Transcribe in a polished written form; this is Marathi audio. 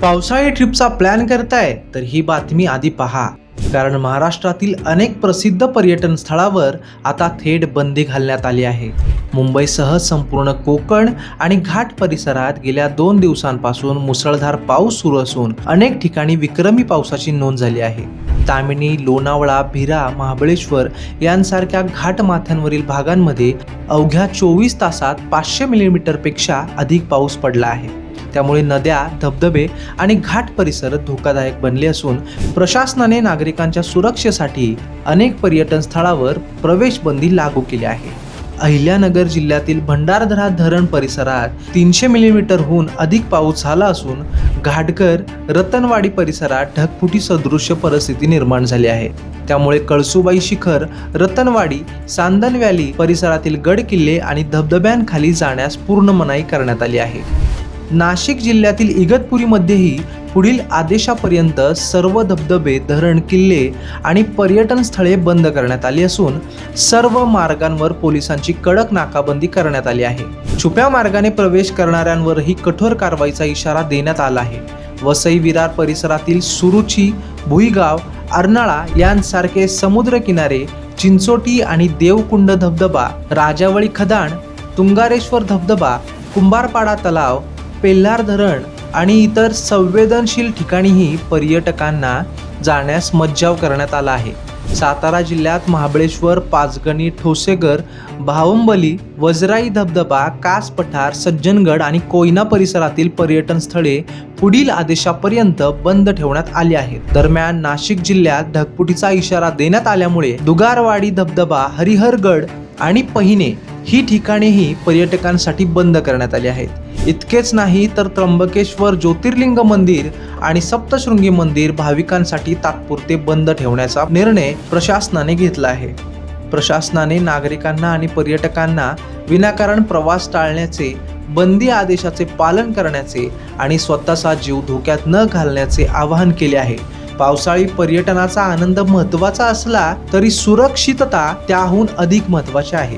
पावसाळी ट्रिपचा प्लॅन करताय तर ही बातमी आधी पहा, कारण महाराष्ट्रातील अनेक प्रसिद्ध पर्यटन स्थळावर आता थेट बंदी घालण्यात आली आहे. मुंबईसह संपूर्ण कोकण आणि घाट परिसरात गेल्या 2 दिवसांपासून मुसळधार पाऊस सुरू असून अनेक ठिकाणी विक्रमी पावसाची नोंद झाली आहे. तामिनी, लोणावळा, भिरा, महाबळेश्वर यांसारख्या घाटमाथ्यांवरील भागांमध्ये अवघ्या 24 तासात 500 मिलीमीटरपेक्षा अधिक पाऊस पडला आहे. त्यामुळे नद्या, धबधबे आणि घाट परिसर धोकादायक बनले असून प्रशासनाने नागरिकांच्या सुरक्षेसाठी अनेक पर्यटन स्थळावर प्रवेश बंदी लागू केली आहे. अहिल्यानगर जिल्ह्यातील भंडारदरा धरण परिसरात 300 मिलीमीटरहून अधिक पाऊस झाला असून घाटघर, रतनवाडी परिसरात ढगफुटी सदृश्य परिस्थिती निर्माण झाली आहे. त्यामुळे कळसुबाई शिखर, रतनवाडी, सांदन व्हॅली परिसरातील गड किल्ले आणि धबधब्यांखाली जाण्यास पूर्ण मनाई करण्यात आली आहे. नाशिक जिल्ह्यातील इगतपुरीमध्येही पुढील आदेशापर्यंत सर्व धबधबे, धरण, किल्ले आणि पर्यटन स्थळे बंद करण्यात आली असून सर्व मार्गांवर पोलिसांची कडक नाकाबंदी करण्यात आली आहे. छुप्या मार्गाने प्रवेश करणाऱ्यांवरही कठोर कारवाईचा इशारा देण्यात आला आहे. वसई विरार परिसरातील सुरुची, भुईगाव, अर्नाळा यांसारखे समुद्रकिनारे, चिंचोटी आणि देवकुंड धबधबा, राजावळी खदान, तुंगारेश्वर धबधबा, कुंभारपाडा तलाव, पेल्हार धरण आणि इतर संवेदनशील ठिकाणीही पर्यटकांना जाण्यास मज्जाव करण्यात आला आहे. सातारा जिल्ह्यात महाबळेश्वर, पाचगणी, ठोसेघर, भावंबली, वजराई धबधबा, कास पठार, सज्जनगड आणि कोयना परिसरातील पर्यटन स्थळे पुढील आदेशापर्यंत बंद ठेवण्यात आली आहेत. दरम्यान नाशिक जिल्ह्यात ढगफुटीचा इशारा देण्यात आल्यामुळे दुगारवाडी धबधबा, हरिहरगड आणि पहिने ही ठिकाणेही पर्यटकांसाठी बंद करण्यात आली आहेत. इतकेच नाही तर त्र्यंबकेश्वर ज्योतिर्लिंग मंदिर आणि सप्तशृंगी मंदिर भाविकांसाठी तात्पुरते बंद ठेवण्याचा निर्णय प्रशासनाने घेतला आहे. प्रशासनाने नागरिकांना आणि पर्यटकांना विनाकारण प्रवास टाळण्याचे, बंदी आदेशाचे पालन करण्याचे आणि स्वतःचा जीव धोक्यात न घालण्याचे आवाहन केले आहे. पावसाळी पर्यटनाचा आनंद महत्त्वाचा असला तरी सुरक्षितता त्याहून अधिक महत्त्वाची आहे.